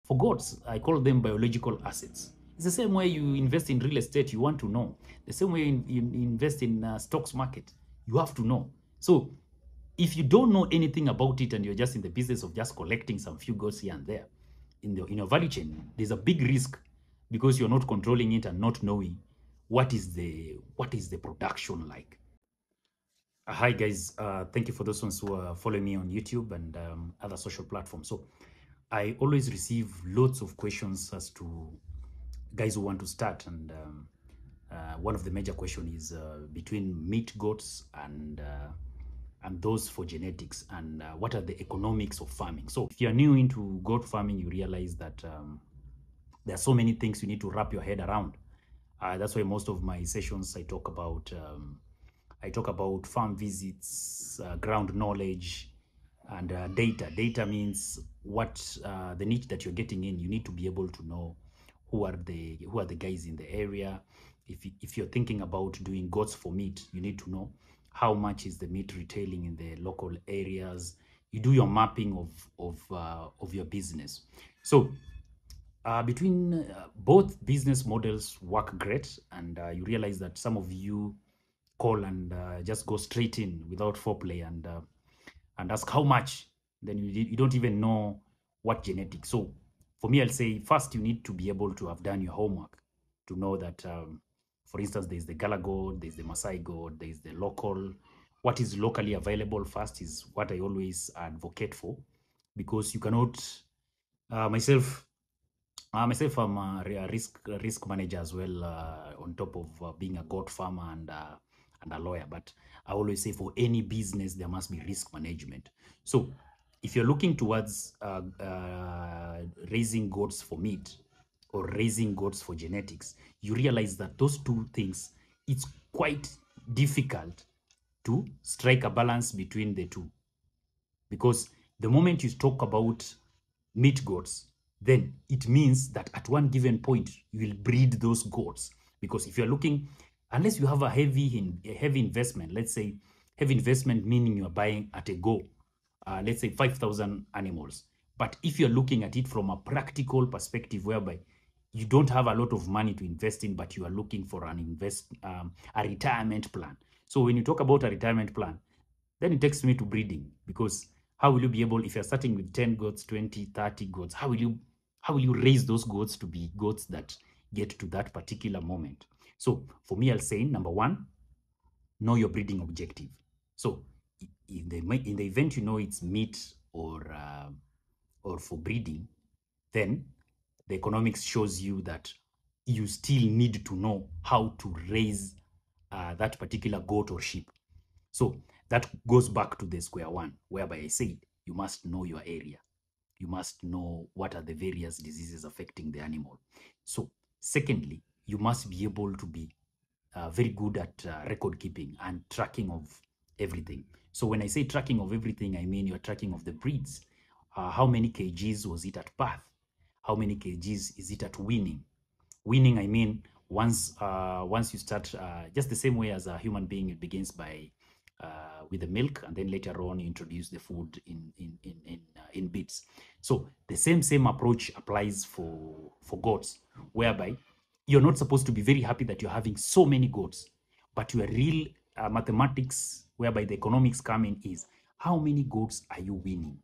For goats, I call them biological assets. It's the same way you invest in real estate, you want to know. The same way you invest in stocks market, you have to know. So if you don't know anything about it and you're just in the business of just collecting some few goats here and there, in your value chain, there's a big risk because you're not controlling it and not knowing what is the production like. Hi guys, thank you for those ones who are following me on YouTube and other social platforms. So I always receive lots of questions as to guys who want to start, and one of the major questions is between meat goats and those for genetics, and what are the economics of farming. So if you're new into goat farming, you realize that there are so many things you need to wrap your head around. That's why most of my sessions I talk about farm visits, ground knowledge, and data. Data means what the niche that you're getting in. You need to be able to know who are the guys in the area. If you're thinking about doing goats for meat, you need to know how much is the meat retailing in the local areas. You do your mapping of your business. So between both business models work great, and you realize that some of you call and just go straight in without foreplay and ask how much. Then you don't even know what genetics. So for me, I'll say first you need to be able to have done your homework to know that, for instance, there's the Gala goat, there's the Maasai goat, there's the local. What is locally available first is what I always advocate for, because you cannot, myself, I'm a risk manager as well, on top of being a goat farmer and a lawyer. But I always say for any business there must be risk management. So if you're looking towards raising goats for meat or raising goats for genetics, you realize that those two things, it's quite difficult to strike a balance between the two, because the moment you talk about meat goats, then it means that at one given point you will breed those goats. Because if you're looking, unless you have a heavy investment, let's say heavy investment meaning you're buying at a go, let's say 5,000 animals. But if you're looking at it from a practical perspective, whereby you don't have a lot of money to invest in, but you are looking for a retirement plan. So when you talk about a retirement plan, then it takes me to breeding, because how will you be able, if you're starting with 10 goats, 20, 30 goats, how will you raise those goats to be goats that get to that particular moment? So for me, I'll say, number one, know your breeding objective. So in the event you know it's meat or for breeding, then the economics shows you that you still need to know how to raise that particular goat or sheep. So that goes back to the square one, whereby I said you must know your area. You must know what are the various diseases affecting the animal. So secondly, you must be able to be very good at record keeping and tracking of everything. So when I say tracking of everything, I mean you're tracking of the breeds. How many kgs was it at birth? How many kgs is it at weaning? Weaning, I mean, once you start, just the same way as a human being, it begins by with the milk, and then later on you introduce the food in bits. So the same approach applies for goats, whereby you're not supposed to be very happy that you're having so many goats, but your real mathematics, whereby the economics come in, is how many goats are you weaning?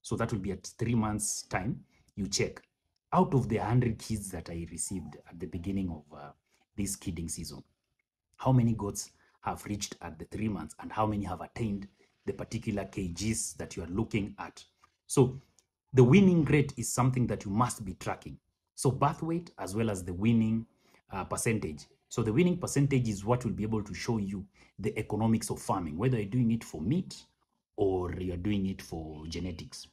So that will be at 3 months time. You check, out of the 100 kids that I received at the beginning of this kidding season, how many goats have reached at the 3 months, and how many have attained the particular kgs that you are looking at? So the winning rate is something that you must be tracking. So birth weight as well as the winning percentage. So the winning percentage is what will be able to show you the economics of farming, whether you're doing it for meat or you're doing it for genetics.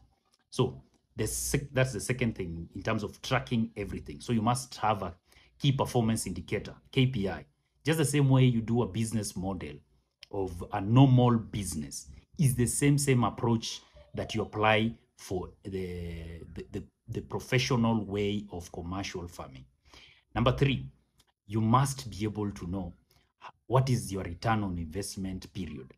So that's the second thing in terms of tracking everything. So you must have a key performance indicator, KPI. Just the same way you do a business model of a normal business is the same approach that you apply for the professional way of commercial farming. Number three, you must be able to know what is your return on investment period.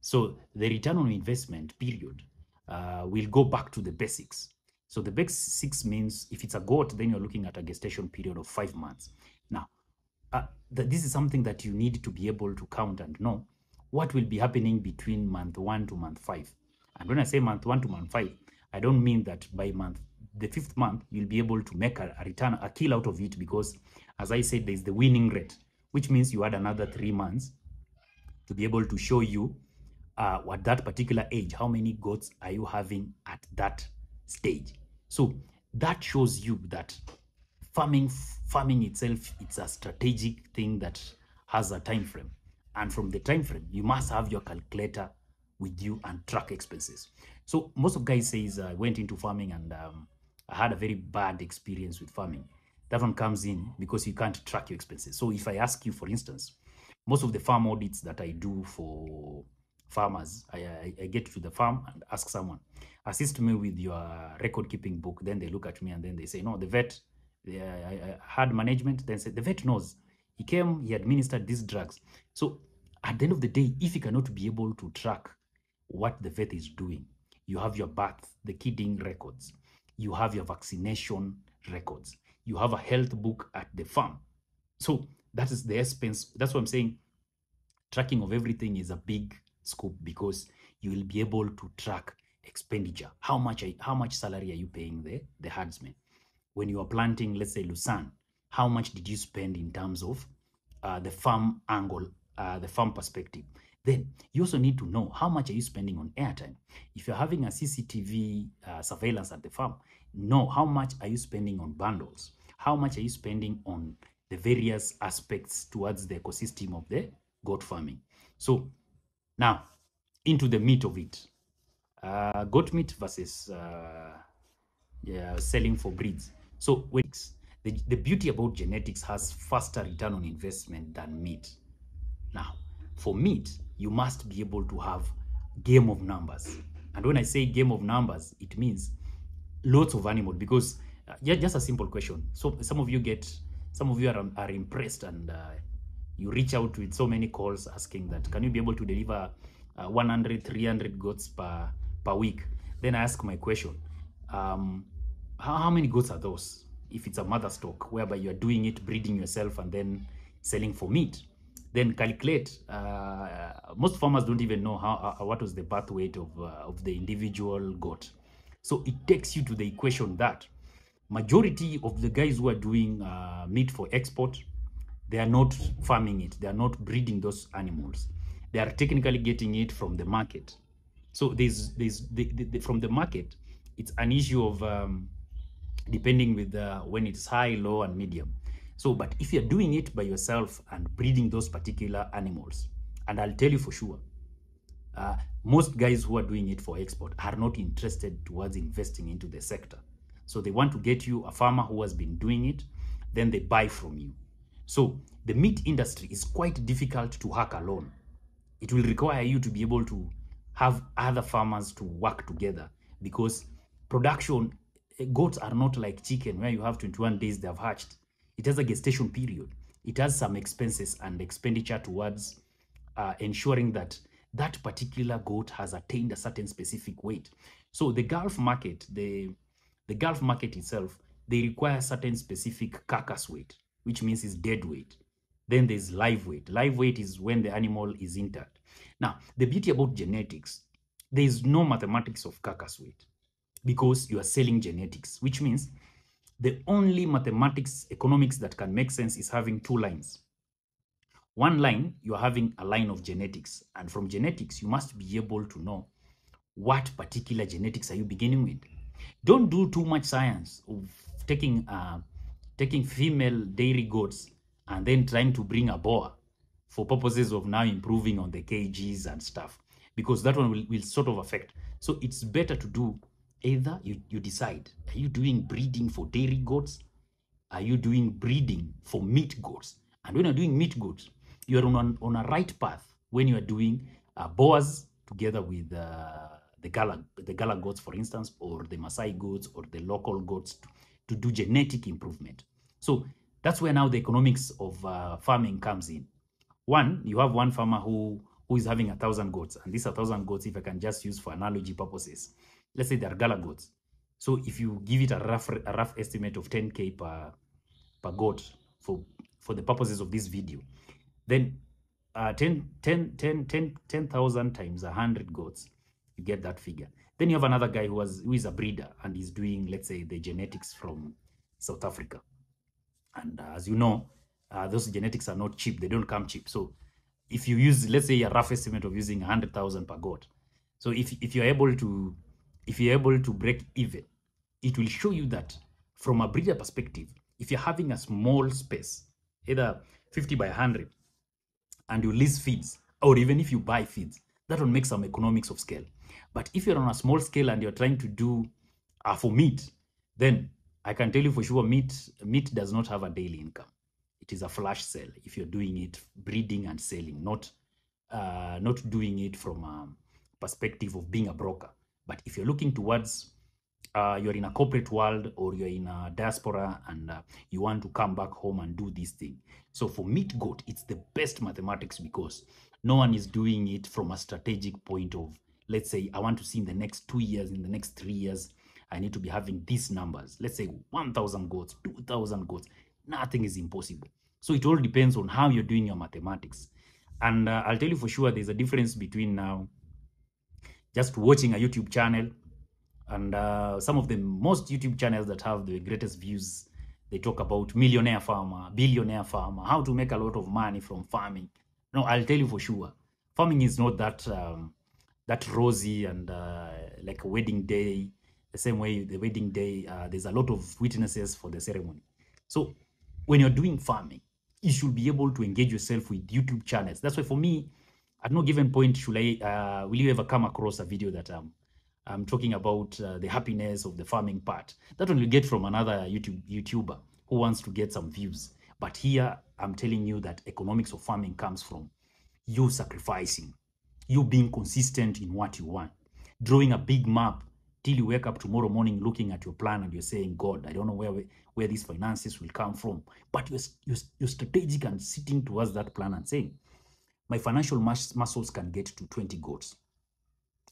So the return on investment period will go back to the basics. So the basics means if it's a goat, then you're looking at a gestation period of 5 months. Now, this is something that you need to be able to count and know what will be happening between month 1 to month 5. And when I say month 1 to month 5, I don't mean that by the 5th month, you'll be able to make a return, a kill out of it, because as I said, there's the winning rate, which means you add another 3 months to be able to show you at that particular age, how many goats are you having at that stage. So that shows you that farming itself, it's a strategic thing that has a time frame. And from the time frame, you must have your calculator with you and track expenses. So most of guys says I went into farming and I had a very bad experience with farming. That one comes in because you can't track your expenses. So if I ask you, for instance, most of the farm audits that I do for farmers, I get to the farm and ask someone, assist me with your record keeping book. Then they look at me and then they say, no, the vet, I had management. Then said, the vet knows. He came, he administered these drugs. So at the end of the day, if you cannot be able to track what the vet is doing, you have your birth, the kidding records, you have your vaccination records, you have a health book at the farm. So that is the expense. That's what I'm saying. Tracking of everything is a big scope because you will be able to track expenditure. How much salary are you paying the herdsmen? When you are planting, let's say Lucerne, how much did you spend in terms of the farm angle, the farm perspective? Then you also need to know how much are you spending on airtime. If you're having a CCTV surveillance at the farm, know how much are you spending on bundles? How much are you spending on the various aspects towards the ecosystem of the goat farming? So now into the meat of it. Goat meat versus selling for breeds. So the beauty about genetics has faster return on investment than meat. Now, for meat, you must be able to have game of numbers. And when I say game of numbers, it means lots of animals, because just a simple question. So some of you are impressed and you reach out with so many calls asking that, can you be able to deliver 100, 300 goats per week? Then I ask my question, how many goats are those? If it's a mother stock, whereby you're doing it, breeding yourself and then selling for meat, then calculate. Most farmers don't even know what was the birth weight of the individual goat. So it takes you to the equation that majority of the guys who are doing meat for export, they are not farming it. They are not breeding those animals. They are technically getting it from the market. So from the market, it's an issue of depending with when it's high, low, and medium. So, but if you're doing it by yourself and breeding those particular animals, and I'll tell you for sure, most guys who are doing it for export are not interested towards investing into the sector. So they want to get you a farmer who has been doing it, then they buy from you. So the meat industry is quite difficult to hack alone. It will require you to be able to have other farmers to work together, because production, goats are not like chicken where you have 21 days they have hatched. It has a gestation period. It has some expenses and expenditure towards ensuring that that particular goat has attained a certain specific weight. So the Gulf market, the Gulf market itself, they require certain specific carcass weight, which means it's dead weight. Then there's live weight. Live weight is when the animal is intact. Now, the beauty about genetics, there is no mathematics of carcass weight because you are selling genetics, which means the only mathematics, economics that can make sense is having two lines. One line, you are having a line of genetics. And from genetics, you must be able to know what particular genetics are you beginning with. Don't do too much science of taking female dairy goats and then trying to bring a boar for purposes of now improving on the kgs and stuff, because that one will sort of affect. So it's better to do either you decide, are you doing breeding for dairy goats? Are you doing breeding for meat goats? And when you're doing meat goats, you're on a right path when you are doing boars together with the Gala goats, for instance, or the Maasai goats or the local goats to do genetic improvement. So that's where now the economics of farming comes in. One, you have one farmer who is having 1,000 goats, and these 1,000 goats, if I can just use for analogy purposes, let's say they're Gala goats. So if you give it a rough estimate of 10K per goat for the purposes of this video, then 10,000 times 100 goats, you get that figure. Then you have another guy who is a breeder and is doing, let's say, the genetics from South Africa. And as you know, those genetics are not cheap. They don't come cheap. So if you use, let's say, a rough estimate of using 100,000 per goat, so if you're able to break even, it will show you that from a breeder perspective, if you're having a small space, either 50 by 100, and you lease feeds, or even if you buy feeds, that will make some economics of scale. But if you're on a small scale and you're trying to do for meat, then I can tell you for sure, meat does not have a daily income. It is a flash sale if you're doing it breeding and selling, not doing it from a perspective of being a broker. But if you're looking towards you're in a corporate world or you're in a diaspora and you want to come back home and do this thing. So for meat goat, it's the best mathematics because no one is doing it from a strategic point of, let's say, I want to see in the next 2 years, in the next 3 years, I need to be having these numbers. Let's say 1,000 goats, 2,000 goats. Nothing is impossible. So it all depends on how you're doing your mathematics. And I'll tell you for sure, there's a difference between now just watching a YouTube channel and some of the most YouTube channels that have the greatest views, they talk about millionaire farmer, billionaire farmer, how to make a lot of money from farming. No, I'll tell you for sure, farming is not that that rosy and like a wedding day. The same way the wedding day, there's a lot of witnesses for the ceremony. So when you're doing farming, you should be able to engage yourself with YouTube channels. That's why for me, at no given point should I will you ever come across a video that I'm talking about the happiness of the farming part. That one you get from another YouTuber who wants to get some views. But here, I'm telling you that economics of farming comes from you sacrificing, you being consistent in what you want, drawing a big map till you wake up tomorrow morning looking at your plan and you're saying, God, I don't know where these finances will come from. But you're strategic and sitting towards that plan and saying, my financial muscles can get to 20 goats.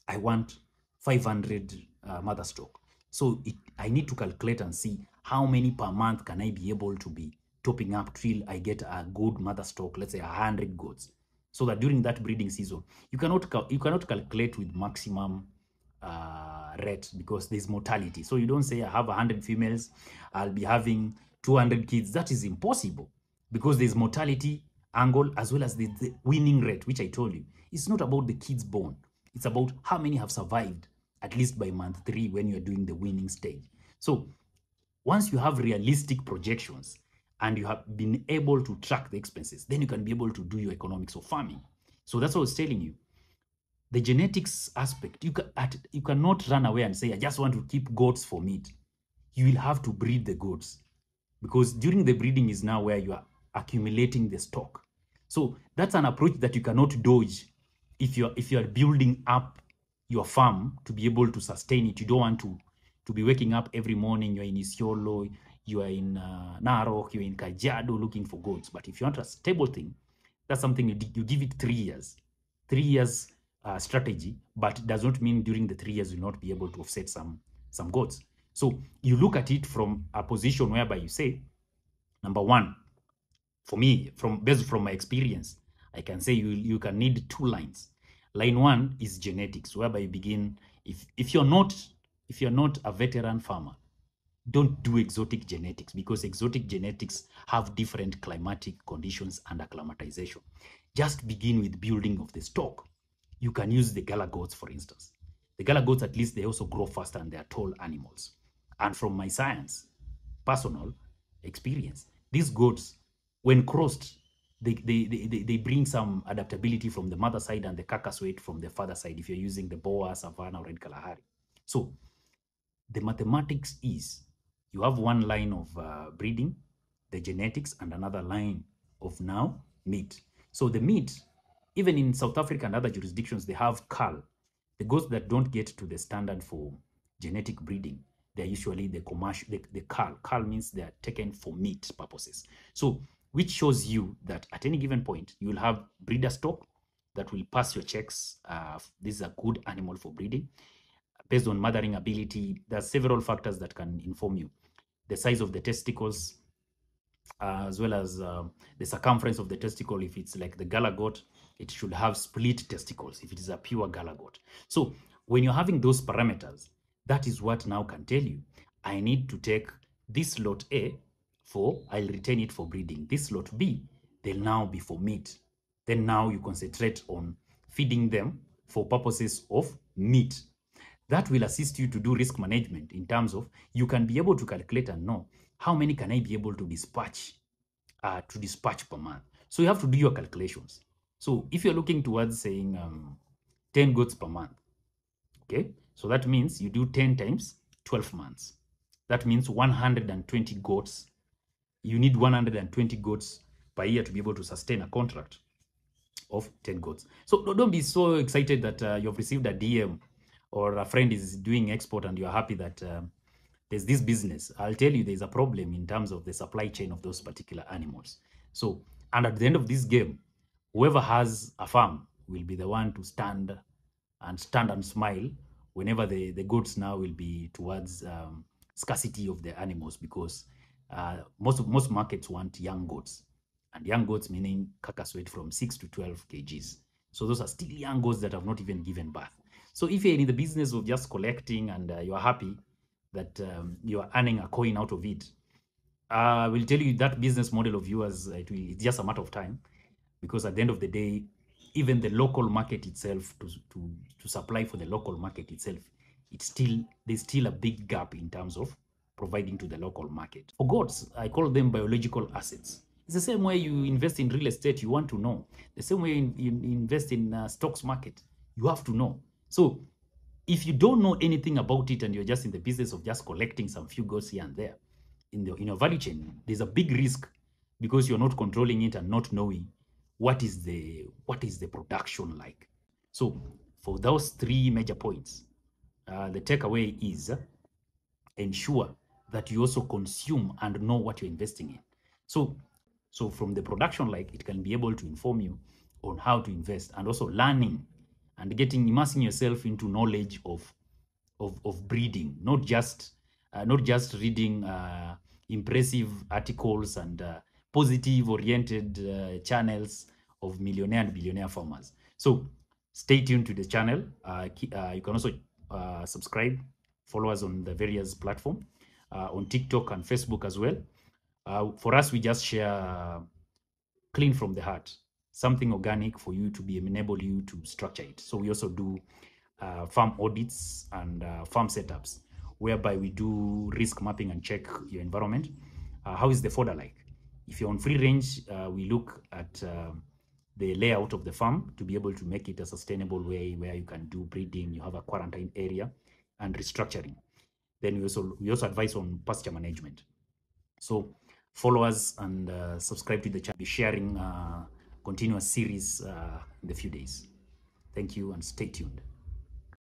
I want 500 mother stock. So I need to calculate and see how many per month can I be able to be topping up till I get a good mother stock, let's say 100 goats. So that during that breeding season, you cannot calculate with maximum rate because there's mortality. So you don't say I have 100 females, I'll be having 200 kids. That is impossible because there's mortality angle as well as the winning rate, which I told you. It's not about the kids born. It's about how many have survived, at least by month 3 when you're doing the winning stage. So once you have realistic projections and you have been able to track the expenses, then you can be able to do your economics of farming. So that's what I was telling you. The genetics aspect, you cannot run away and say, I just want to keep goats for meat. You will have to breed the goats because during the breeding is now where you are accumulating the stock. So that's an approach that you cannot dodge. If you are building up your farm to be able to sustain it, you don't want to be waking up every morning, you're in Isiolo, you are in Narok, you're in Kajiado looking for goats. But if you want a stable thing, that's something you give it 3 years. 3 years strategy, but it does not mean during the 3 years you'll not be able to offset some goats. So you look at it from a position whereby you say, number one, for me, based from my experience, I can say you can need 2 lines. Line 1 is genetics, whereby you begin, if you're not a veteran farmer, don't do exotic genetics because exotic genetics have different climatic conditions and acclimatization. Just begin with building of the stock. You can use the Gala goats, for instance. The Gala goats, at least, they also grow faster and they are tall animals. And from my personal experience, these goats, when crossed, they bring some adaptability from the mother side and the carcass weight from the father side if you're using the Boa, Savannah, or Red Kalahari. So the mathematics is you have one line of breeding, the genetics, and another line of now meat. So the meat, even in South Africa and other jurisdictions, they have cull. The goats that don't get to the standard for genetic breeding, they're usually the commercial, the cull. Cull means they're taken for meat purposes. So which shows you that at any given point, you will have breeder stock that will pass your checks. This is a good animal for breeding. based on mothering ability. There are several factors that can inform you. The size of the testicles, as well as the circumference of the testicle. If it's like the Gala goat, it should have split testicles if it is a pure Gala goat. So when you're having those parameters, that is what now can tell you, I need to take this lot A for, I'll retain it for breeding. This lot B, they'll now be for meat. Then now you concentrate on feeding them for purposes of meat. That will assist you to do risk management in terms of you can be able to calculate and know how many can I be able to dispatch per month. So you have to do your calculations. So if you're looking towards saying 10 goats per month, okay, so that means you do 10 times 12 months. That means 120 goats. You need 120 goats per year to be able to sustain a contract of 10 goats. So don't be so excited that you've received a DM or a friend is doing export and you're happy that there's this business. I'll tell you there's a problem in terms of the supply chain of those particular animals. So, and at the end of this game, whoever has a farm will be the one to stand and smile whenever the goats now will be towards scarcity of the animals, because most markets want young goats. And young goats meaning carcass weight from 6 to 12 kgs. So those are still young goats that have not even given birth. So if you're in the business of just collecting and you're happy that you are earning a coin out of it, I will tell you that business model of yours, it's just a matter of time, because at the end of the day, even the local market itself, to supply for the local market itself, there's still a big gap in terms of providing to the local market. For goats, I call them biological assets. It's the same way you invest in real estate, you want to know. The same way you invest in stocks market, you have to know. So if you don't know anything about it and you're just in the business of just collecting some few goats here and there, in your value chain, there's a big risk, because you're not controlling it and not knowing what is the production like. So for those three major points, the takeaway is ensure that you also consume and know what you're investing in. So from the production, like, it can be able to inform you on how to invest, and also learning and immersing yourself into knowledge of breeding, not just reading impressive articles and positive oriented channels of millionaire and billionaire farmers. So stay tuned to the channel. You can also subscribe, follow us on the various platforms, on TikTok and Facebook as well. For us, we just share clean from the heart, something organic for you to enable you to structure it. So we also do farm audits and farm setups, whereby we do risk mapping and check your environment. How is the fodder like? If you're on free range, we look at the layout of the farm to be able to make it a sustainable way where you can do breeding, you have a quarantine area, and restructuring. Then we also advise on pasture management. So follow us and subscribe to the channel. Be sharing continuous series in the few days. Thank you and stay tuned.